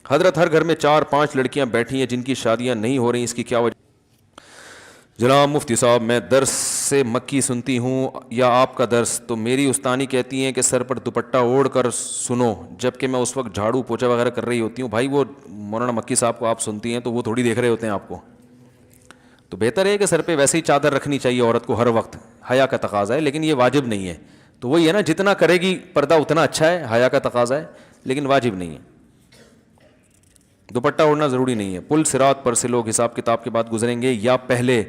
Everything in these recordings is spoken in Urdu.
حضرت ہر گھر میں 4-5 لڑکیاں بیٹھی ہیں جن کی شادیاں نہیں ہو رہی, اس کی کیا وجہ؟ جناب مفتی صاحب, میں درس سے مکی سنتی ہوں یا آپ کا درس, تو میری استانی کہتی ہیں کہ سر پر دوپٹہ اوڑھ کر سنو, جبکہ میں اس وقت جھاڑو پوچھا وغیرہ کر رہی ہوتی ہوں. بھائی وہ مولانا مکی صاحب کو آپ سنتی ہیں تو وہ تھوڑی دیکھ رہے ہوتے ہیں آپ کو, تو بہتر ہے کہ سر پہ ویسے ہی چادر رکھنی چاہیے عورت کو ہر وقت, حیا کا تقاضا ہے, لیکن یہ واجب نہیں ہے. تو وہی ہے نا, جتنا کرے گی پردہ اتنا اچھا ہے, حیا کا تقاضا ہے لیکن واجب نہیں ہے. دوپٹہ اوڑھنا ضروری نہیں ہے. پل صراط پر سے لوگ حساب کتاب کے بعد گزریں گے یا پہلے؟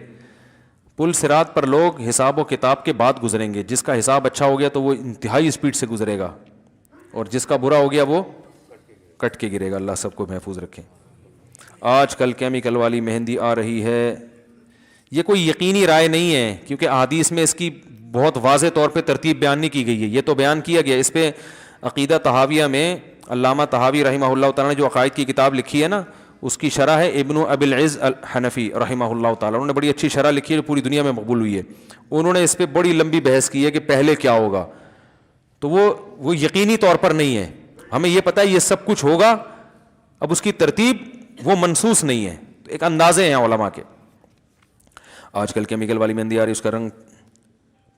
پل صراط پر لوگ حساب و کتاب کے بعد گزریں گے. جس کا حساب اچھا ہو گیا تو وہ انتہائی اسپیڈ سے گزرے گا, اور جس کا برا ہو گیا وہ کٹ کے گرے گا. اللہ سب کو محفوظ رکھے. آج کل کیمیکل والی مہندی آ رہی ہے, یہ کوئی یقینی رائے نہیں ہے کیونکہ احادیث میں اس کی بہت واضح طور پہ ترتیب بیان نہیں کی گئی ہے. یہ تو بیان کیا گیا, اس پہ عقیدہ طحاویہ میں علامہ طحاوی رحمہ اللہ تعالیٰ نے جو عقائد کی کتاب لکھی ہے نا, اس کی شرح ہے ابن ابی العز الحنفی رحمہ اللہ تعالیٰ. انہوں نے بڑی اچھی شرح لکھی ہے جو پوری دنیا میں مقبول ہوئی ہے. انہوں نے اس پہ بڑی لمبی بحث کی ہے کہ پہلے کیا ہوگا, تو وہ یقینی طور پر نہیں ہے. ہمیں یہ پتہ ہے یہ سب کچھ ہوگا, اب اس کی ترتیب وہ منصوص نہیں ہے, ایک اندازے ہیں علماء کے. آج کل کیمیکل والی مہندی آ رہی, اس کا رنگ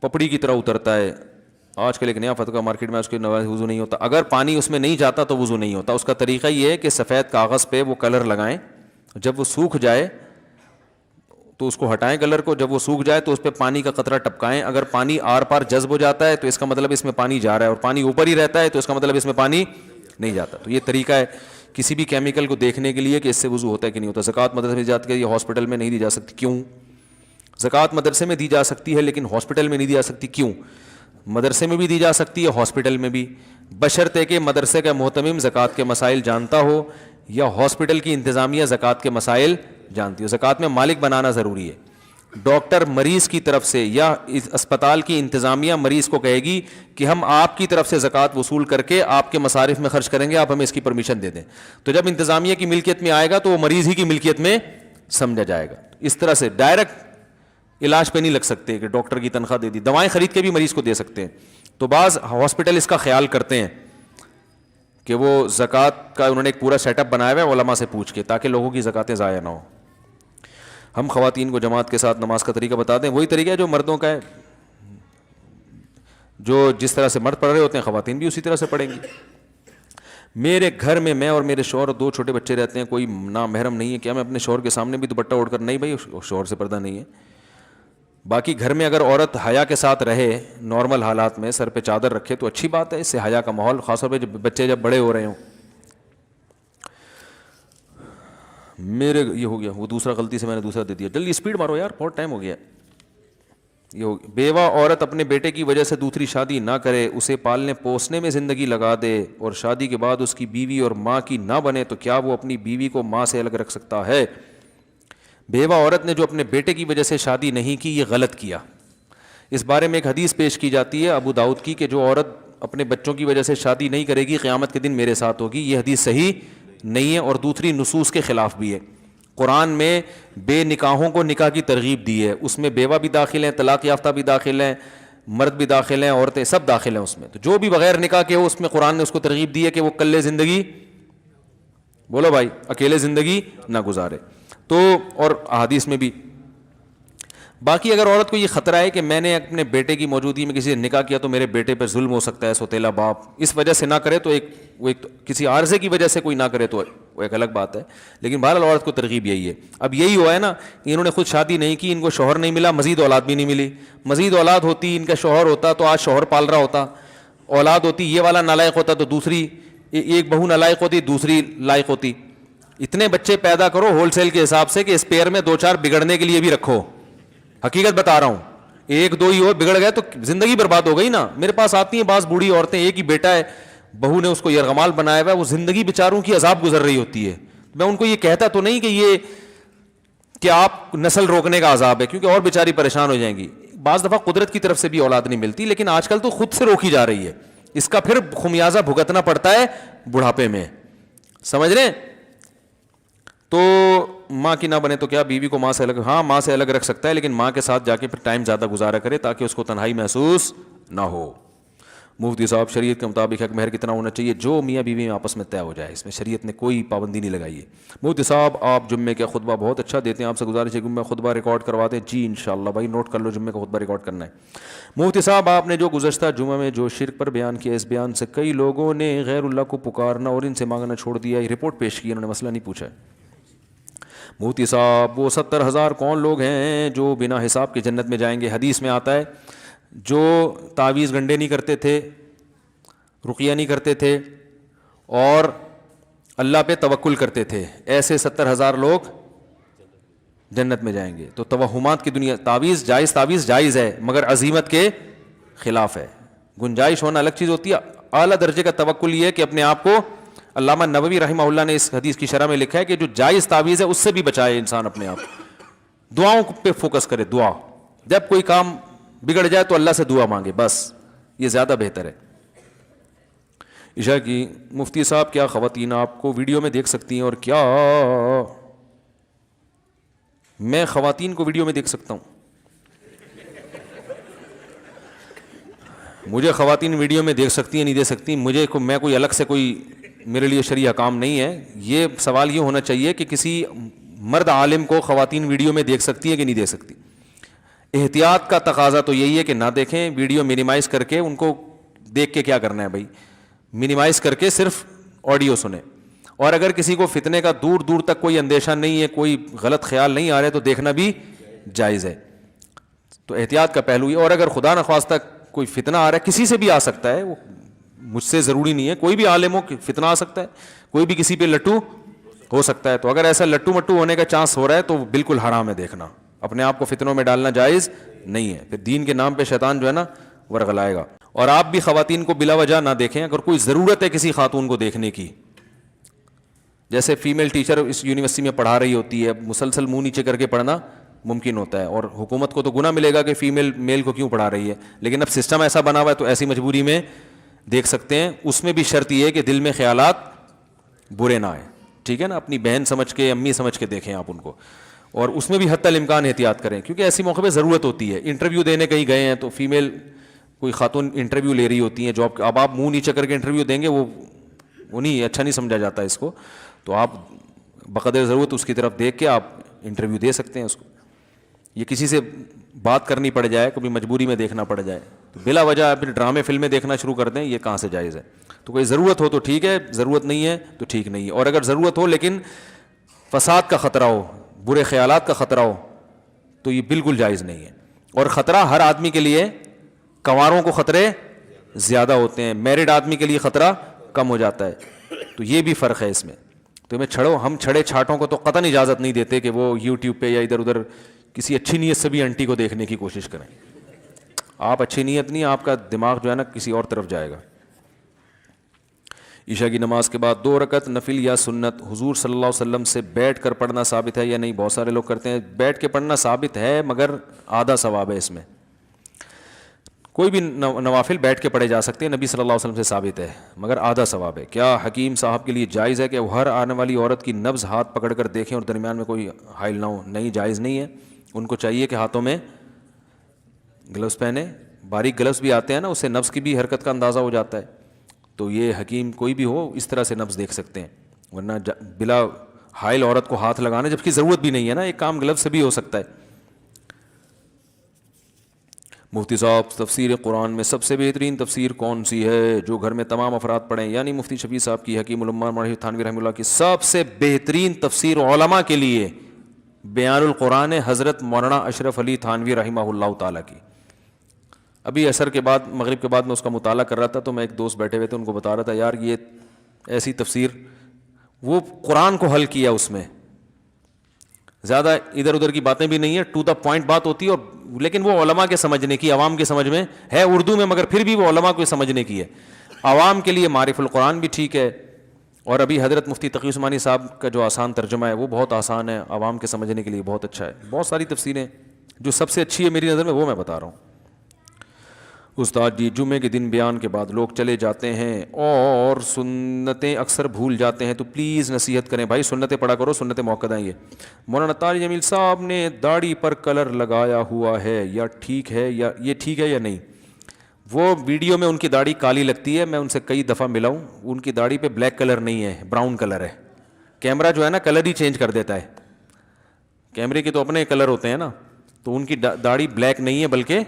پپڑی کی طرح اترتا ہے. آج کل ایک نیا فتویٰ مارکیٹ میں, اس کے وضو نہیں ہوتا. اگر پانی اس میں نہیں جاتا تو وضو نہیں ہوتا. اس کا طریقہ یہ ہے کہ سفید کاغذ پہ وہ کلر لگائیں, جب وہ سوکھ جائے تو اس کو ہٹائیں کلر کو, جب وہ سوکھ جائے تو اس پہ پانی کا قطرہ ٹپکائیں. اگر پانی آر پار جذب ہو جاتا ہے تو اس کا مطلب اس میں پانی جا رہا ہے, اور پانی اوپر ہی رہتا ہے تو اس کا مطلب اس میں پانی نہیں جاتا. تو یہ طریقہ ہے کسی بھی کیمیکل کو دیکھنے کے لیے کہ اس سے وضو ہوتا ہے کہ نہیں ہوتا. زکوٰۃ مدرسے میں جاتی ہے, یہ ہاسپٹل میں نہیں دی جا سکتی. کیوں؟ زکوٰۃ مدرسے میں دی جا سکتی ہے لیکن ہاسپٹل میں نہیں دی جا سکتی. کیوں؟ مدرسے میں بھی دی جا سکتی ہے, ہاسپٹل میں بھی, بشرطے کہ مدرسے کا محتمم زکوٰۃ کے مسائل جانتا ہو یا ہاسپٹل کی انتظامیہ زکوٰۃ کے مسائل جانتی ہو. زکوٰۃ میں مالک بنانا ضروری ہے. ڈاکٹر مریض کی طرف سے یا اسپتال کی انتظامیہ مریض کو کہے گی کہ ہم آپ کی طرف سے زکوٰۃ وصول کر کے آپ کے مصارف میں خرچ کریں گے, آپ ہمیں اس کی پرمیشن دے دیں. تو جب انتظامیہ کی ملکیت میں آئے گا تو وہ مریض ہی کی ملکیت میں سمجھا جائے گا. اس طرح سے ڈائریکٹ علاج پہ نہیں لگ سکتے کہ ڈاکٹر کی تنخواہ دے دی, دوائیں خرید کے بھی مریض کو دے سکتے ہیں. تو بعض ہاسپٹل اس کا خیال کرتے ہیں کہ وہ زکوٰۃ کا انہوں نے ایک پورا سیٹ اپ بنایا ہوا ہے علماء سے پوچھ کے, تاکہ لوگوں کی زکاتیں ضائع نہ ہوں. ہم خواتین کو جماعت کے ساتھ نماز کا طریقہ بتا دیں. وہی طریقہ ہے جو مردوں کا ہے, جو جس طرح سے مرد پڑھ رہے ہوتے ہیں خواتین بھی اسی طرح سے پڑھیں گی. میرے گھر میں میں اور میرے شوہر اور 2 چھوٹے بچے رہتے ہیں, کوئی نامحرم نہیں ہے, کیا میں اپنے شوہر کے سامنے بھی دوپٹہ اوڑھ کر؟ نہیں بھائی, شوہر سے پردہ نہیں ہے. باقی گھر میں اگر عورت حیا کے ساتھ رہے, نارمل حالات میں سر پہ چادر رکھے تو اچھی بات ہے, اس سے حیا کا ماحول, خاص طور پہ جب بچے جب بڑے ہو رہے ہوں. میرے یہ ہو گیا, وہ دوسرا غلطی سے میں نے دوسرا دے دیا. جلدی اسپیڈ مارو یار, بہت ٹائم ہو گیا. یہ ہو گیا. بیوہ عورت اپنے بیٹے کی وجہ سے دوسری شادی نہ کرے, اسے پالنے پوسنے میں زندگی لگا دے اور شادی کے بعد اس کی بیوی اور ماں کی نہ بنے, تو کیا وہ اپنی بیوی کو ماں سے الگ رکھ سکتا ہے؟ بیوہ عورت نے جو اپنے بیٹے کی وجہ سے شادی نہیں کی, یہ غلط کیا. اس بارے میں ایک حدیث پیش کی جاتی ہے ابو داؤد کی کہ جو عورت اپنے بچوں کی وجہ سے شادی نہیں کرے گی قیامت کے دن میرے ساتھ ہوگی. یہ حدیث صحیح نہیں ہے اور دوسری نصوص کے خلاف بھی ہے. قرآن میں بے نکاحوں کو نکاح کی ترغیب دی ہے, اس میں بیوہ بھی داخل ہیں, طلاق یافتہ بھی داخل ہیں, مرد بھی داخل ہیں, عورتیں سب داخل ہیں اس میں. تو جو بھی بغیر نکاح کے ہو اس میں قرآن نے اس کو ترغیب دی ہے کہ وہ کلے زندگی, بولو بھائی, اکیلے زندگی نہ گزارے. تو اور احادیث میں بھی. باقی اگر عورت کو یہ خطرہ ہے کہ میں نے اپنے بیٹے کی موجودگی میں کسی سے نکاح کیا تو میرے بیٹے پہ ظلم ہو سکتا ہے, سوتیلا باپ, اس وجہ سے نہ کرے, تو ایک کسی عارضے کی وجہ سے کوئی نہ کرے تو وہ ایک الگ بات ہے. لیکن بہرحال عورت کو ترغیب یہی ہے. اب یہی ہوا ہے نا, انہوں نے خود شادی نہیں کی, ان کو شوہر نہیں ملا, مزید اولاد بھی نہیں ملی. مزید اولاد ہوتی, ان کا شوہر ہوتا تو آج شوہر پال رہا ہوتا. اولاد ہوتی, یہ والا نالائق ہوتا تو دوسری, ایک بہو نالائق ہوتی, دوسری لائق ہوتی. اتنے بچے پیدا کرو ہول سیل کے حساب سے کہ اسپیئر میں 2-4 بگڑنے کے لیے بھی رکھو. حقیقت بتا رہا ہوں, 1-2 ہی ہو, بگڑ گئے تو زندگی برباد ہو گئی نا. میرے پاس آتی ہیں بعض بوڑھی عورتیں, ایک ہی بیٹا ہے, بہو نے اس کو یرغمال بنایا ہوا ہے, وہ زندگی بیچاروں کی عذاب گزر رہی ہوتی ہے. میں ان کو یہ کہتا تو نہیں کہ یہ کہ آپ نسل روکنے کا عذاب ہے, کیونکہ اور بیچاری پریشان ہو جائیں گی. بعض دفعہ قدرت کی طرف سے بھی اولاد نہیں ملتی, لیکن آج کل تو خود سے روکی جا رہی ہے. اس کا پھر خمیازہ بھگتنا پڑتا ہے بڑھاپے میں, سمجھ رہے ہیں؟ تو ماں کی نہ بنے تو کیا, بیوی کو ماں سے الگ, ہاں ماں سے الگ رکھ سکتا ہے, لیکن ماں کے ساتھ جا کے پھر ٹائم زیادہ گزارا کرے تاکہ اس کو تنہائی محسوس نہ ہو. مفتی صاحب شریعت کے مطابق حق مہر کتنا ہونا چاہیے؟ جو میاں بیوی میں آپس میں طے ہو جائے، اس میں شریعت نے کوئی پابندی نہیں لگائی ہے۔ مفتی صاحب آپ جمعے کا خطبہ بہت اچھا دیتے ہیں، آپ سے گزارش ہے کہ میں خطبہ ریکارڈ کروا دیں۔ جی انشاءاللہ بھائی، نوٹ کر لو، جمعے کا خطبہ ریکارڈ کرنا ہے۔ مفتی صاحب آپ نے جو گزشتہ جمعہ میں جو شرک پر بیان کیا، اس بیان سے کئی لوگوں نے غیر اللہ کو پکارنا اور ان سے مانگنا چھوڑ دیا، یہ رپورٹ پیش کی، انہوں نے مسئلہ نہیں پوچھا ہے۔ مفتی صاحب وہ 70,000 کون لوگ ہیں جو بنا حساب کے جنت میں جائیں گے؟ حدیث میں آتا ہے جو تعویذ گنڈے نہیں کرتے تھے، رقیہ نہیں کرتے تھے اور اللہ پہ توکل کرتے تھے، ایسے 70,000 لوگ جنت میں جائیں گے۔ تو توہمات کی دنیا، تعویذ جائز ہے مگر عزیمت کے خلاف ہے۔ گنجائش ہونا الگ چیز ہوتی ہے، اعلیٰ درجے کا توکل یہ ہے کہ اپنے آپ کو، علامہ نووی رحمہ اللہ نے اس حدیث کی شرح میں لکھا ہے کہ جو جائز تعویذ ہے اس سے بھی بچائے انسان اپنے آپ، دعاؤں پہ فوکس کرے، دعا، جب کوئی کام بگڑ جائے تو اللہ سے دعا مانگے، بس یہ زیادہ بہتر ہے۔ عشاء کی مفتی صاحب کیا خواتین آپ کو ویڈیو میں دیکھ سکتی ہیں اور کیا میں خواتین کو ویڈیو میں دیکھ سکتا ہوں؟ مجھے خواتین ویڈیو میں دیکھ سکتی ہیں نہیں دیکھ سکتی، میں کوئی الگ سے کوئی میرے لیے شرعی حکام نہیں ہے۔ یہ سوال یہ ہونا چاہیے کہ کسی مرد عالم کو خواتین ویڈیو میں دیکھ سکتی ہیں کہ نہیں دیکھ سکتی۔ احتیاط کا تقاضا تو یہی ہے کہ نہ دیکھیں، ویڈیو منیمائز کر کے، ان کو دیکھ کے کیا کرنا ہے بھائی، منیمائز کر کے صرف آڈیو سنیں۔ اور اگر کسی کو فتنے کا دور دور تک کوئی اندیشہ نہیں ہے، کوئی غلط خیال نہیں آ رہے تو دیکھنا بھی جائز ہے۔ تو احتیاط کا پہلو یہ، اور اگر خدا نخواستہ کوئی فتنہ آ رہا ہے، کسی سے بھی آ سکتا ہے، وہ مجھ سے ضروری نہیں ہے، کوئی بھی عالم ہو فتنہ آ سکتا ہے، کوئی بھی کسی پہ لٹو ہو سکتا ہے، تو اگر ایسا لٹو مٹو ہونے کا چانس ہو رہا ہے تو بالکل حرام ہے دیکھنا، اپنے آپ کو فتنوں میں ڈالنا جائز نہیں ہے، پھر دین کے نام پہ شیطان جو ہے نا ورغلائے گا۔ اور آپ بھی خواتین کو بلا وجہ نہ دیکھیں، اگر کوئی ضرورت ہے کسی خاتون کو دیکھنے کی، جیسے فیمیل ٹیچر اس یونیورسٹی میں پڑھا رہی ہوتی ہے، مسلسل منہ نیچے کر کے پڑھنا ممکن ہوتا ہے، اور حکومت کو تو گناہ ملے گا کہ فیمیل میل کو کیوں پڑھا رہی ہے، لیکن اب سسٹم ایسا بنا ہوا ہے تو ایسی مجبوری میں دیکھ سکتے ہیں۔ اس میں بھی شرط یہ ہے کہ دل میں خیالات برے نہ آئیں، ٹھیک ہے نا، اپنی بہن سمجھ کے، امی سمجھ کے دیکھیں آپ ان کو، اور اس میں بھی حتی الامکان احتیاط کریں، کیونکہ ایسی موقع پہ ضرورت ہوتی ہے۔ انٹرویو دینے کہیں گئے ہیں تو فیمیل کوئی خاتون انٹرویو لے رہی ہوتی ہیں جاب، اب آپ منہ نیچے کر کے انٹرویو دیں گے، وہ نہیں، اچھا نہیں سمجھا جاتا اس کو، تو آپ بقدر ضرورت اس کی طرف دیکھ کے آپ انٹرویو دے سکتے ہیں اس کو۔ یہ کسی سے بات کرنی پڑ جائے، کبھی مجبوری میں دیکھنا پڑ جائے تو بلا وجہ پھر ڈرامے فلمیں دیکھنا شروع کر دیں، یہ کہاں سے جائز ہے؟ تو کوئی ضرورت ہو تو ٹھیک ہے، ضرورت نہیں ہے تو ٹھیک نہیں ہے، اور اگر ضرورت ہو لیکن فساد کا خطرہ ہو، برے خیالات کا خطرہ ہو تو یہ بالکل جائز نہیں ہے۔ اور خطرہ ہر آدمی کے لیے، کنواروں کو خطرے زیادہ ہوتے ہیں، میرڈ آدمی کے لیے خطرہ کم ہو جاتا ہے، تو یہ بھی فرق ہے اس میں۔ تو ہم چھڑے چھاٹوں کو تو قطعاً اجازت نہیں دیتے کہ وہ یوٹیوب پہ یا ادھر ادھر کسی اچھی نیت سے بھی انٹی کو دیکھنے کی کوشش کریں۔ آپ اچھی نیت نہیں، آپ کا دماغ جو ہے نا کسی اور طرف جائے گا۔ عشاء کی نماز کے بعد 2 رکعت نفل یا سنت حضور صلی اللہ علیہ وسلم سے بیٹھ کر پڑھنا ثابت ہے یا نہیں؟ بہت سارے لوگ کرتے ہیں، بیٹھ کے پڑھنا ثابت ہے مگر آدھا ثواب ہے اس میں۔ کوئی بھی نوافل بیٹھ کے پڑھے جا سکتے ہیں، نبی صلی اللہ علیہ وسلم سے ثابت ہے مگر آدھا ثواب ہے۔ کیا حکیم صاحب کے لیے جائز ہے کہ وہ ہر آنے والی عورت کی نبض ہاتھ پکڑ کر دیکھیں اور درمیان میں کوئی حائل نہ ہو؟ نہیں، جائز نہیں ہے، ان کو چاہیے کہ ہاتھوں میں گلوز پہنے، باریک گلوز بھی آتے ہیں نا، اس سے نبض کی بھی حرکت کا اندازہ ہو جاتا ہے، تو یہ حکیم کوئی بھی ہو اس طرح سے نبض دیکھ سکتے ہیں، ورنہ بلا حائل عورت کو ہاتھ لگانا جبکہ ضرورت بھی نہیں ہے نا، ایک کام گلوز سے بھی ہو سکتا ہے۔ مفتی صاحب تفسیر قرآن میں سب سے بہترین تفسیر کون سی ہے جو گھر میں تمام افراد پڑھیں؟ یعنی مفتی شفیع صاحب کی، حکیم الامہ مولانا تھانوی رحمہ اللہ کی سب سے بہترین تفسیر علماء کے لیے بیان القرآن حضرت مولانا اشرف علی تھانوی رحمہ اللہ تعالیٰ کی۔ ابھی عصر کے بعد، مغرب کے بعد میں اس کا مطالعہ کر رہا تھا تو میں ایک دوست بیٹھے ہوئے تھے، ان کو بتا رہا تھا یار یہ ایسی تفسیر، وہ قرآن کو حل کیا، اس میں زیادہ ادھر ادھر کی باتیں بھی نہیں ہے، ٹو دا پوائنٹ بات ہوتی ہے، اور لیکن وہ علماء کے سمجھنے کی، عوام کے سمجھ میں ہے اردو میں، مگر پھر بھی وہ علماء کو سمجھنے کی ہے۔ عوام کے لیے معرف القرآن بھی ٹھیک ہے، اور ابھی حضرت مفتی تقی عثمانی صاحب کا جو آسان ترجمہ ہے وہ بہت آسان ہے، عوام کے سمجھنے کے لیے بہت اچھا ہے۔ بہت ساری تفسیریں، جو سب سے اچھی ہے میری نظر میں وہ میں بتا رہا ہوں۔ استاد جی، جمعے کے دن بیان کے بعد لوگ چلے جاتے ہیں اور سنتیں اکثر بھول جاتے ہیں، تو پلیز نصیحت کریں بھائی، سنتیں پڑھا کرو، سنتیں موقع دیں۔ یہ مولانا طارق جمیل صاحب نے داڑھی پر کلر لگایا ہوا ہے، یا ٹھیک ہے یا یہ ٹھیک ہے یا نہیں؟ وہ ویڈیو میں ان کی داڑھی کالی لگتی ہے, میں ان سے کئی دفعہ ملا ہوں, ان کی داڑھی پہ بلیک کلر نہیں ہے, براؤن کلر ہے. کیمرہ جو ہے نا کلر ہی چینج کر دیتا ہے, کیمرے کے تو اپنے کلر ہوتے ہیں نا, تو ان کی داڑھی بلیک نہیں ہے بلکہ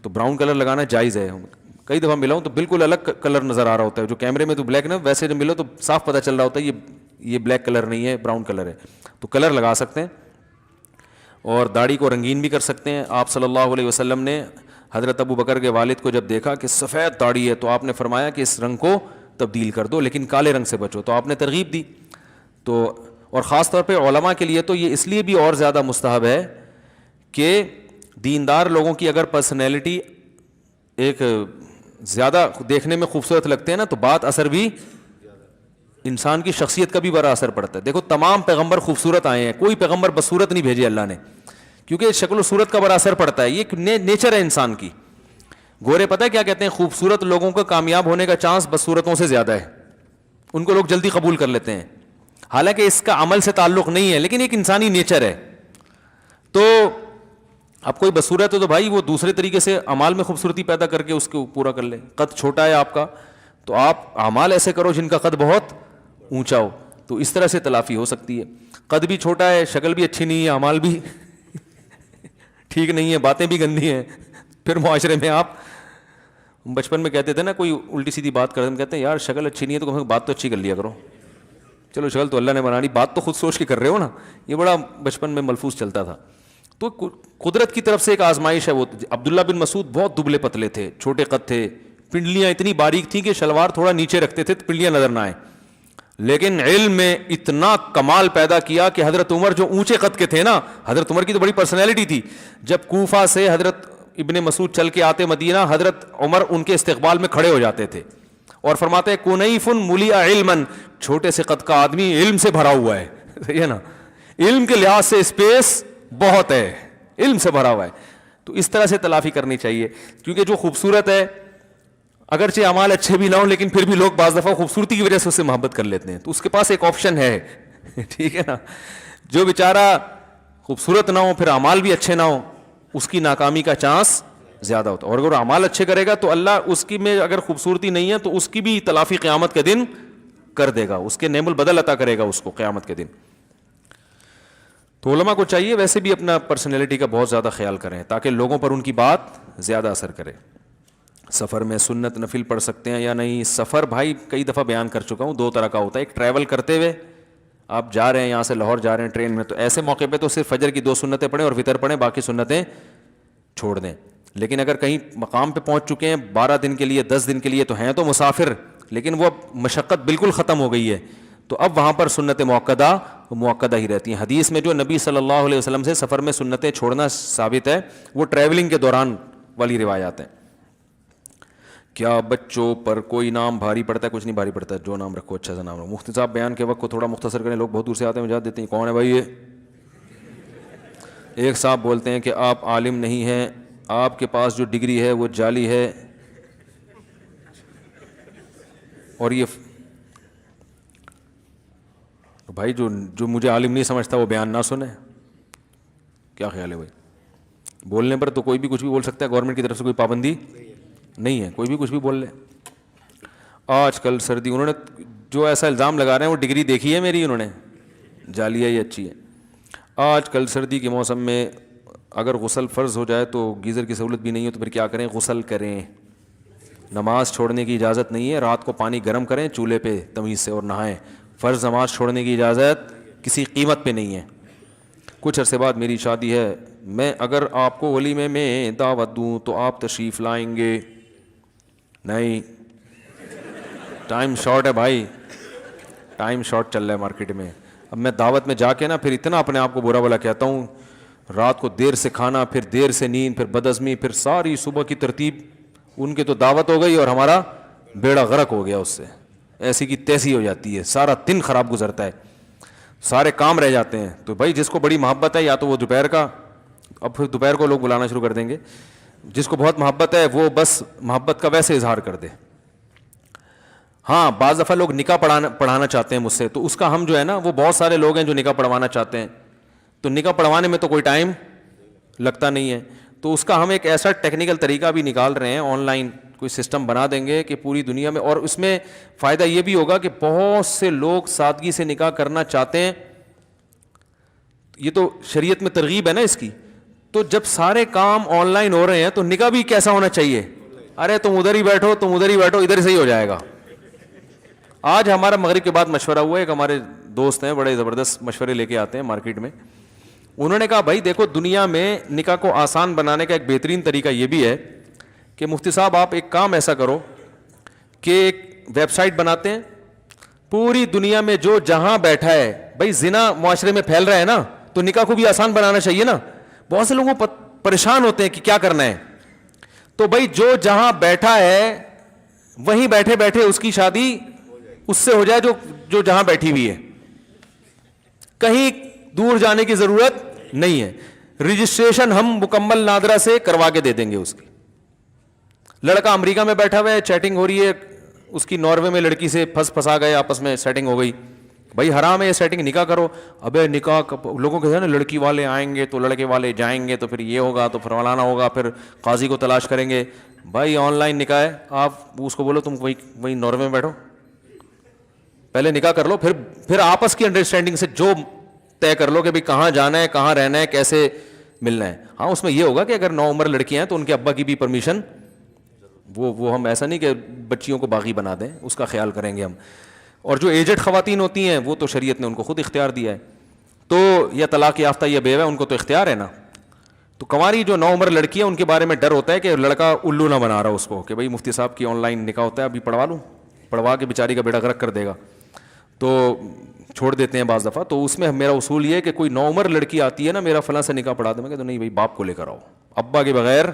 تو براؤن کلر لگانا جائز ہے. کئی دفعہ ملا ہوں تو بالکل الگ کلر نظر آ رہا ہوتا ہے, جو کیمرے میں تو بلیک نا, ویسے جب ملو تو صاف پتہ چل رہا ہوتا ہے یہ بلیک کلر نہیں ہے, براؤن کلر ہے. تو کلر لگا سکتے ہیں اور داڑھی کو رنگین بھی کر سکتے ہیں. آپ صلی اللہ علیہ وسلم نے حضرت ابو بکر کے والد کو جب دیکھا کہ سفید داڑھی ہے تو آپ نے فرمایا کہ اس رنگ کو تبدیل کر دو لیکن کالے رنگ سے بچو, تو آپ نے ترغیب دی. تو اور خاص طور پہ علماء کے لیے تو یہ اس لیے بھی اور زیادہ مستحب ہے کہ دیندار لوگوں کی اگر پرسنالٹی ایک زیادہ دیکھنے میں خوبصورت لگتے ہیں نا تو بات اثر بھی انسان کی شخصیت کا بھی بڑا اثر پڑتا ہے. دیکھو تمام پیغمبر خوبصورت آئے ہیں, کوئی پیغمبر بدصورت نہیں بھیجے اللہ نے, کیونکہ شکل و صورت کا بڑا اثر پڑتا ہے, یہ نیچر ہے انسان کی. گورے پتہ ہے کیا کہتے ہیں, خوبصورت لوگوں کا کامیاب ہونے کا چانس بدصورتوں سے زیادہ ہے, ان کو لوگ جلدی قبول کر لیتے ہیں, حالانکہ اس کا عمل سے تعلق نہیں ہے لیکن ایک انسانی نیچر ہے. تو اب کوئی بدصورت ہے تو بھائی وہ دوسرے طریقے سے اعمال میں خوبصورتی پیدا کر کے اس کو پورا کر لے. قد چھوٹا ہے آپ کا تو آپ اعمال ایسے کرو جن کا قد بہت اونچا ہو, تو اس طرح سے تلافی ہو سکتی ہے. قد بھی چھوٹا ہے, شکل بھی اچھی نہیں ہے, اعمال بھی ٹھیک نہیں ہے, باتیں بھی گندی ہیں, پھر معاشرے میں آپ بچپن میں کہتے تھے نا کوئی الٹی سیدھی بات کرتے ہیں, کہتے ہیں یار شکل اچھی نہیں ہے تو بات تو اچھی کر لیا کرو. چلو شکل تو اللہ نے بنانی, بات تو خود سوچ کے کر رہے ہو نا. یہ بڑا بچپن میں ملفوظ چلتا تھا. تو قدرت کی طرف سے ایک آزمائش ہے. وہ عبداللہ بن مسعود بہت دبلے پتلے تھے, چھوٹے قد تھے, پنڈلیاں اتنی باریک تھیں کہ شلوار تھوڑا نیچے رکھتے تھے تو پنڈلیاں نظر نہ آئیں, لیکن علم میں اتنا کمال پیدا کیا کہ حضرت عمر جو اونچے قد کے تھے نا, حضرت عمر کی تو بڑی پرسنالٹی تھی, جب کوفہ سے حضرت ابن مسعود چل کے آتے مدینہ, حضرت عمر ان کے استقبال میں کھڑے ہو جاتے تھے اور فرماتے ہیں کنیف ملیا علما, چھوٹے سے قد کا آدمی علم سے بھرا ہوا ہے. صحیح ہے نا, علم کے لحاظ سے اسپیس بہت ہے, علم سے بھرا ہوا ہے. تو اس طرح سے تلافی کرنی چاہیے, کیونکہ جو خوبصورت ہے اگرچہ اعمال اچھے بھی نہ ہوں لیکن پھر بھی لوگ بعض دفعہ خوبصورتی کی وجہ سے اس سے محبت کر لیتے ہیں, تو اس کے پاس ایک آپشن ہے. ٹھیک ہے نا, جو بیچارہ خوبصورت نہ ہو پھر اعمال بھی اچھے نہ ہوں, اس کی ناکامی کا چانس زیادہ ہوتا ہے. اور اگر اعمال اچھے کرے گا تو اللہ اس کی میں اگر خوبصورتی نہیں ہے تو اس کی بھی تلافی قیامت کے دن کر دے گا, اس کے نعم البدل عطا کرے گا اس کو قیامت کے دن. تو علماء کو چاہیے ویسے بھی اپنا پرسنالٹی کا بہت زیادہ خیال کریں تاکہ لوگوں پر ان کی بات زیادہ اثر کرے. سفر میں سنت نفل پڑھ سکتے ہیں یا نہیں؟ سفر بھائی کئی دفعہ بیان کر چکا ہوں, دو طرح کا ہوتا ہے. ایک ٹریول کرتے ہوئے آپ جا رہے ہیں, یہاں سے لاہور جا رہے ہیں ٹرین میں, تو ایسے موقع پہ تو صرف فجر کی 2 سنتیں پڑھیں اور وتر پڑھیں, باقی سنتیں چھوڑ دیں. لیکن اگر کہیں مقام پہ پہنچ چکے ہیں 12 دن کے لیے 10 دن کے لیے, تو ہیں تو مسافر لیکن وہ مشقت بالکل ختم ہو گئی ہے, تو اب وہاں پر سنت موقدہ ہی رہتی ہیں. حدیث میں جو نبی صلی اللہ علیہ وسلم سے سفر میں سنتیں چھوڑنا ثابت ہے وہ ٹریولنگ کے دوران والی روایات ہیں. کیا بچوں پر کوئی نام بھاری پڑتا ہے؟ کچھ نہیں بھاری پڑتا, جو نام رکھو اچھا سا نام رکھو. مفتی صاحب بیان کے وقت کو تھوڑا مختصر کریں, لوگ بہت دور سے آتے ہیں, وجہ دیتے ہیں کون ہے بھائی یہ. ایک صاحب بولتے ہیں کہ آپ عالم نہیں ہیں, آپ کے پاس جو ڈگری ہے وہ جعلی ہے, اور یہ بھائی جو مجھے عالم نہیں سمجھتا وہ بیان نہ سنے. کیا خیال ہے بھائی؟ بولنے پر تو کوئی بھی کچھ بھی بول سکتا ہے, گورنمنٹ کی طرف سے کوئی پابندی نہیں ہے, کوئی بھی کچھ بھی بول لے. آج کل سردی, انہوں نے جو ایسا الزام لگا رہے ہیں وہ ڈگری دیکھی ہے میری, انہوں نے جعلی ہے یہ اچھی ہے. آج کل سردی کے موسم میں اگر غسل فرض ہو جائے تو گیزر کی سہولت بھی نہیں ہو تو پھر کیا کریں؟ غسل کریں. نماز چھوڑنے کی اجازت نہیں ہے, رات کو پانی گرم کریں چولہے پہ تمیز سے اور نہائیں. فرض نماز چھوڑنے کی اجازت کسی قیمت پہ نہیں ہے. کچھ عرصے بعد میری شادی ہے, میں اگر آپ کو ولیمے میں دعوت دوں تو آپ تشریف لائیں گے؟ نہیں, ٹائم شارٹ ہے بھائی, ٹائم شارٹ چل رہا ہے مارکیٹ میں. اب میں دعوت میں جا کے نا پھر اتنا اپنے آپ کو برا بھلا کہتا ہوں, رات کو دیر سے کھانا, پھر دیر سے نیند, پھر بدعزمی, پھر ساری صبح کی ترتیب. ان کی تو دعوت ہو گئی اور ہمارا بیڑا غرق ہو گیا اس سے, ایسی کی تیسی ہو جاتی ہے, سارا دن خراب گزرتا ہے, سارے کام رہ جاتے ہیں. تو بھائی جس کو بڑی محبت ہے یا تو وہ دوپہر کا, اب پھر دوپہر کو لوگ بلانا شروع کر دیں گے, جس کو بہت محبت ہے وہ بس محبت کا ویسے اظہار کر دے. ہاں بعض دفعہ لوگ نکاح پڑھانا چاہتے ہیں مجھ سے, تو اس کا ہم جو ہے نا, وہ بہت سارے لوگ ہیں جو نکاح پڑھوانا چاہتے ہیں, تو نکاح پڑھوانے میں تو کوئی ٹائم لگتا نہیں ہے. تو اس کا ہم ایک ایسا ٹیکنیکل طریقہ بھی نکال رہے ہیں, آن لائن کوئی سسٹم بنا دیں گے کہ پوری دنیا میں, اور اس میں فائدہ یہ بھی ہوگا کہ بہت سے لوگ سادگی سے نکاح کرنا چاہتے ہیں, یہ تو شریعت میں ترغیب ہے نا اس کی. تو جب سارے کام آن لائن ہو رہے ہیں تو نکاح بھی کیسا ہونا چاہیے؟ ارے تم ادھر ہی بیٹھو, تم ادھر ہی بیٹھو, ادھر سے ہی ہو جائے گا. آج ہمارا مغرب کے بعد مشورہ ہوا, ایک ہمارے دوست ہیں بڑے زبردست مشورے لے کے آتے ہیں مارکیٹ میں, انہوں نے کہا بھائی دیکھو دنیا میں نکاح کو آسان بنانے کا ایک بہترین طریقہ یہ بھی ہے کہ مفتی صاحب آپ ایک کام ایسا کرو کہ ایک ویب سائٹ بناتے ہیں, پوری دنیا میں جو جہاں بیٹھا ہے, بھائی زنا معاشرے میں پھیل رہا ہے نا, تو نکاح کو بھی آسان بنانا چاہیے نا. بہت سے لوگوں پریشان ہوتے ہیں کہ کیا کرنا ہے, تو بھائی جو جہاں بیٹھا ہے وہیں بیٹھے بیٹھے اس کی شادی اس سے ہو جائے جو جہاں بیٹھی ہوئی ہے, کہیں دور جانے کی ضرورت نہیں ہے. رجسٹریشن ہم مکمل نادرا سے کروا کے دے دیں گے اس کی. لڑکا امریکہ میں بیٹھا ہوا ہے, چیٹنگ ہو رہی ہے اس کی, ناروے میں لڑکی سے پھنسا گئے, آپس میں سیٹنگ ہو گئی, بھائی حرام ہے یہ سیٹنگ, نکاح کرو. ابے نکاح لوگوں کے نا لڑکی والے آئیں گے تو لڑکے والے جائیں گے, تو پھر یہ ہوگا تو پھر فلانا ہوگا, پھر قاضی کو تلاش کریں گے. بھائی آن لائن نکاح ہے, آپ اس کو بولو تم وہی ناروے میں بیٹھو, پہلے نکاح کر لو, پھر آپس کی انڈرسٹینڈنگ سے جو طے کر لو کہ بھائی کہاں جانا ہے, کہاں رہنا ہے, کیسے ملنا ہے. ہاں اس میں یہ ہوگا کہ اگر نو عمر لڑکیاں ہیں تو ان کے ابا کی بھی پرمیشن, وہ ہم ایسا نہیں کہ بچیوں کو باغی بنا دیں, اس کا خیال کریں گے ہم. اور جو ایجڈ خواتین ہوتی ہیں وہ تو شریعت نے ان کو خود اختیار دیا ہے, تو یا طلاق یافتہ یا بیوہ ان کو تو اختیار ہے نا. تو کنواری جو نو عمر لڑکی ہے ان کے بارے میں ڈر ہوتا ہے کہ لڑکا الو نہ بنا رہا اس کو, کہ بھائی مفتی صاحب کی آن لائن نکاح ہوتا ہے, ابھی پڑھوا لوں, پڑھوا کے بیچاری کا بیڑا غرق کر دے گا, تو چھوڑ دیتے ہیں بعض دفعہ. تو اس میں میرا اصول یہ ہے کہ کوئی نو عمر لڑکی آتی ہے نا, میرا فلاں سے نکاح پڑھا دیں, میں کہتا نہیں بھائی باپ کو لے کر آؤ, ابا کے بغیر.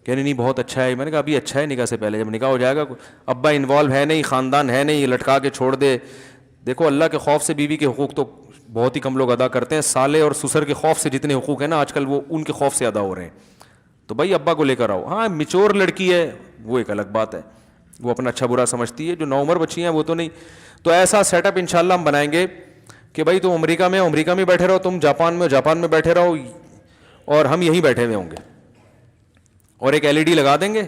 کہنے نہیں بہت اچھا ہے, میں نے کہا ابھی اچھا ہے نکاح سے پہلے, جب نکاح ہو جائے گا ابا انوالو ہے نہیں, خاندان ہے نہیں, لٹکا کے چھوڑ دے. دیکھو اللہ کے خوف سے بیوی کے حقوق تو بہت ہی کم لوگ ادا کرتے ہیں, سالے اور سسر کے خوف سے جتنے حقوق ہیں نا آج کل وہ ان کے خوف سے ادا ہو رہے ہیں. تو بھائی ابا کو لے کر آؤ. ہاں میچور لڑکی ہے وہ ایک الگ بات ہے, وہ اپنا اچھا برا سمجھتی ہے, جو نو عمر بچی ہیں وہ تو نہیں. تو ایسا سیٹ اپ انشاءاللہ ہم بنائیں گے کہ بھائی تم امریکہ میں بیٹھے رہو, تم جاپان میں بیٹھے رہو, اور ہم یہیں بیٹھے ہوئے ہوں گے, اور ایک LED لگا دیں گے.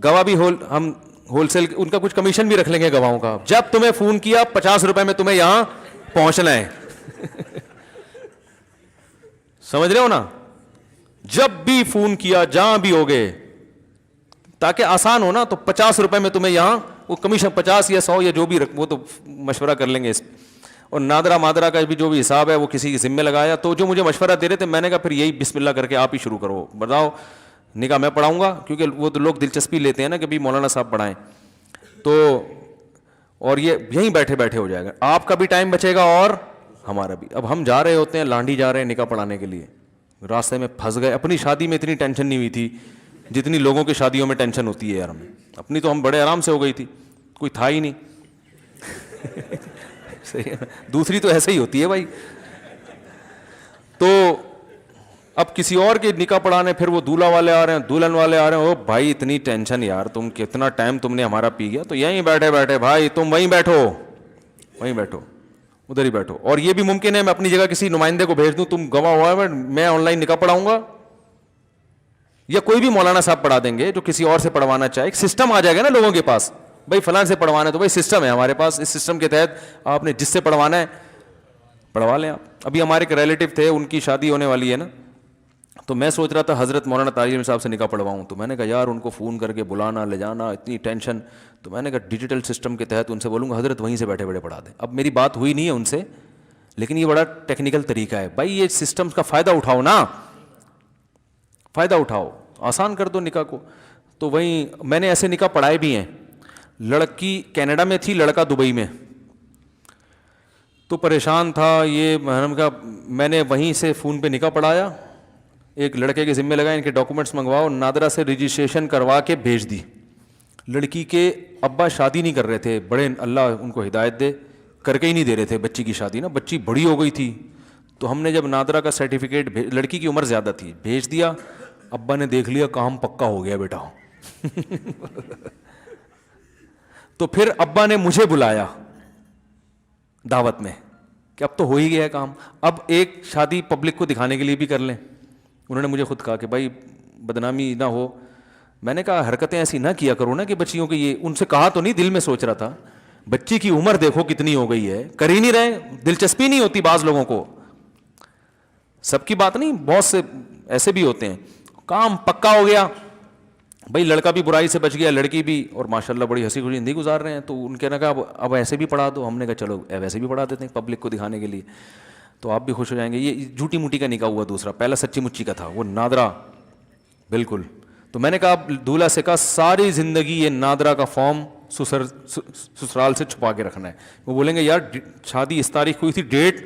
گواہ بھی ہم ہول سیل ان کا کچھ کمیشن بھی رکھ لیں گے گواہوں کا, جب تمہیں فون کیا 50 روپے میں تمہیں یہاں پہنچنا ہے. سمجھ رہے ہو نا, جب بھی فون کیا جہاں بھی ہوگے, تاکہ آسان ہو نا, تو 50 روپے میں تمہیں یہاں, وہ کمیشن 50 یا 100 یا جو بھی وہ تو مشورہ کر لیں گے اس. اور نادرا مادرا کا بھی جو بھی حساب ہے وہ کسی کے ذمہ لگایا. تو جو مجھے مشورہ دے رہے تھے میں نے کہا پھر یہی بسم اللہ کر کے آپ ہی شروع کرو, بتاؤ نکاح میں پڑھاؤں گا, کیونکہ وہ تو لوگ دلچسپی لیتے ہیں نا کہ بھی مولانا صاحب پڑھائیں. تو اور یہ یہیں بیٹھے بیٹھے ہو جائے گا, آپ کا بھی ٹائم بچے گا اور ہمارا بھی. اب ہم جا رہے ہوتے ہیں لانڈی جا رہے ہیں نکاح پڑھانے کے لیے, راستے میں پھنس گئے. اپنی شادی میں اتنی ٹینشن نہیں ہوئی تھی جتنی لوگوں کی شادیوں میں ٹینشن ہوتی ہے یار. ہمیں اپنی تو ہم بڑے آرام سے ہو گئی تھی, کوئی تھا ہی نہیں. دوسری تو ایسے ہی ہوتی ہے بھائی. تو اب کسی اور کے نکاح پڑھانے, پھر وہ دولہا والے آ رہے ہیں, دلہن والے آ رہے ہیں, او بھائی اتنی ٹینشن یار, تم کتنا ٹائم تم نے ہمارا پی گیا. تو یہیں بیٹھے بیٹھے بھائی تم وہیں بیٹھو ادھر ہی بیٹھو. اور یہ بھی ممکن ہے میں اپنی جگہ کسی نمائندے کو بھیج دوں, تم گواہ ہوا ہے, میں آن لائن نکاح پڑھاؤں گا, یا کوئی بھی مولانا صاحب پڑھا دیں گے جو کسی اور سے پڑھوانا چاہے. ایک سسٹم آ جائے گا نا لوگوں کے پاس, بھائی فلاں سے پڑھوانا ہے تو بھائی سسٹم ہے ہمارے پاس, اس سسٹم کے تحت آپ نے جس سے پڑھوانا ہے پڑھوا لیں آپ. ابھی ہمارے ایک ریلیٹیو تھے, ان کی شادی ہونے والی ہے نا, تو میں سوچ رہا تھا حضرت مولانا طارق صاحب سے نکاح پڑھواؤں. تو میں نے کہا یار ان کو فون کر کے بلانا لے جانا اتنی ٹینشن. تو میں نے کہا ڈیجیٹل سسٹم کے تحت ان سے بولوں گا حضرت وہیں سے بیٹھے بیٹھے پڑھا دیں. اب میری بات ہوئی نہیں ہے ان سے, لیکن یہ بڑا ٹیکنیکل طریقہ ہے. بھائی یہ سسٹم کا فائدہ اٹھاؤ نا, فائدہ اٹھاؤ, آسان کر دو نکاح کو. تو وہیں میں نے ایسے نکاح پڑھائے بھی ہیں. لڑکی کینیڈا میں تھی, لڑکا دبئی میں. تو پریشان تھا یہ, میں نے وہیں سے فون پہ نکاح پڑھایا, ایک لڑکے کے ذمہ لگا ان کے ڈاکومنٹس منگواؤ, نادرا سے رجسٹریشن کروا کے بھیج دی. لڑکی کے ابا شادی نہیں کر رہے تھے, بڑے اللہ ان کو ہدایت دے, کر کے ہی نہیں دے رہے تھے بچی کی شادی نا, بچی بڑی ہو گئی تھی. تو ہم نے جب نادرا کا سرٹیفکیٹ, لڑکی کی عمر زیادہ تھی, بھیج دیا. ابا نے دیکھ لیا کام پکا ہو گیا بیٹا. تو پھر ابا نے مجھے بلایا دعوت میں کہ اب تو ہو ہی گیا کام, اب ایک شادی پبلک کو دکھانے کے لیے بھی کر لیں. انہوں نے مجھے خود کہا کہ بھائی بدنامی نہ ہو. میں نے کہا حرکتیں ایسی نہ کیا کرو نا کہ بچیوں کے, یہ ان سے کہا تو نہیں, دل میں سوچ رہا تھا بچی کی عمر دیکھو کتنی ہو گئی ہے, کر ہی نہیں رہے, دلچسپی نہیں ہوتی بعض لوگوں کو. سب کی بات نہیں, بہت سے ایسے بھی ہوتے ہیں. کام پکا ہو گیا بھائی, لڑکا بھی برائی سے بچ گیا, لڑکی بھی, اور ماشاءاللہ بڑی ہنسی خوشی زندگی گزار رہے ہیں. تو ان کے نے کہا اب ایسے بھی پڑھا دو. ہم نے کہا چلو ویسے بھی پڑھا دیتے ہیں پبلک کو دکھانے کے لیے, تو آپ بھی خوش ہو جائیں گے. یہ جھوٹی موٹی کا نکاح ہوا دوسرا, پہلا سچی مچی کا تھا, وہ نادرا بالکل. تو میں نے کہا دولہا سے کہا ساری زندگی یہ نادرا کا فارم سسرال سے چھپا کے رکھنا ہے. وہ بولیں گے یار شادی اس تاریخ کو ہوئی تھی, ڈیٹ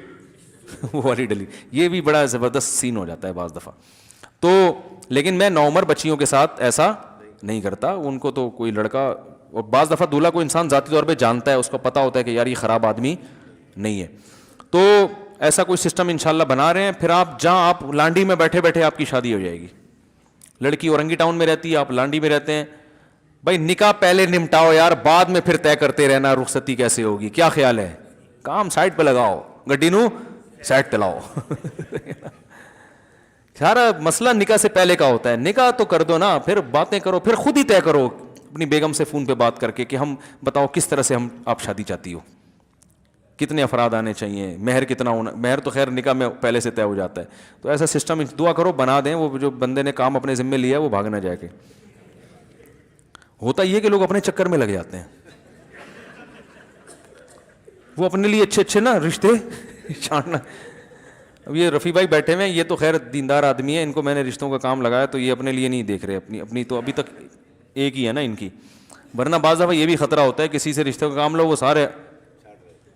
وہ والی ڈلی. یہ بھی بڑا زبردست سین ہو جاتا ہے بعض دفعہ. تو لیکن میں نوعمر بچیوں کے ساتھ ایسا نہیں کرتا. ان کو تو کوئی لڑکا, اور بعض دفعہ دولہا کو انسان ذاتی طور پہ جانتا ہے, اس کو پتہ ہوتا ہے کہ یار یہ خراب آدمی نہیں ہے. تو ایسا کوئی سسٹم انشاءاللہ بنا رہے ہیں. پھر آپ جہاں آپ لانڈی میں بیٹھے بیٹھے آپ کی شادی ہو جائے گی. لڑکی اورنگی ٹاؤن میں رہتی ہے, آپ لانڈی میں رہتے ہیں, بھائی نکاح پہلے نمٹاؤ یار, بعد میں پھر طے کرتے رہنا رخصتی کیسے ہوگی. کیا خیال ہے, کام سائڈ پہ لگاؤ, گڈی نو سائڈ پہ لاؤ. سارا مسئلہ نکاح سے پہلے کا ہوتا ہے. نکاح تو کر دو نا, پھر باتیں کرو, پھر خود ہی طے کرو اپنی بیگم سے فون پہ بات کر کے کہ ہم بتاؤ کس طرح سے آپ شادی چاہتی ہو, کتنے افراد آنے چاہیے, مہر کتنا ہونا. مہر تو خیر نکاح میں پہلے سے طے ہو جاتا ہے. تو ایسا سسٹم دعا کرو بنا دیں, وہ جو بندے نے کام اپنے ذمے لیا ہے وہ بھاگ نہ جائے. کہ ہوتا یہ کہ لوگ اپنے چکر میں لگ جاتے ہیں, وہ اپنے لیے اچھے اچھے نا رشتے چھانٹنا. اب یہ رفیع بھائی بیٹھے ہوئے ہیں, یہ تو خیر دیندار آدمی ہے, ان کو میں نے رشتوں کا کام لگایا, تو یہ اپنے لیے نہیں دیکھ رہے, اپنی تو ابھی تک ایک ہی ہے نا ان کی. ورنہ بعض دفعہ یہ بھی خطرہ ہوتا ہے کسی سے رشتوں کا کام لو, وہ سارے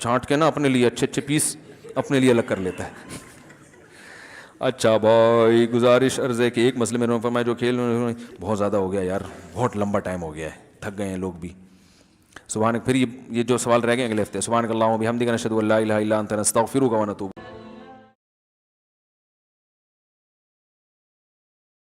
چھانٹ کے نا اپنے لیے اچھے اچھے پیس اپنے لیے الگ کر لیتا ہے. اچھا بھائی گزارش عرض ہے کہ ایک مسئلے میں فرمایا جو کھیل بہت زیادہ ہو گیا یار, بہت لمبا ٹائم ہو گیا ہے, تھک گئے ہیں لوگ بھی. سبحان, پھر یہ جو سوال رہ گئے اگلے ہفتے. سبحانک اللہم و بحمدک نشہد ان لا الہ الا انت نستغفرک و نتوب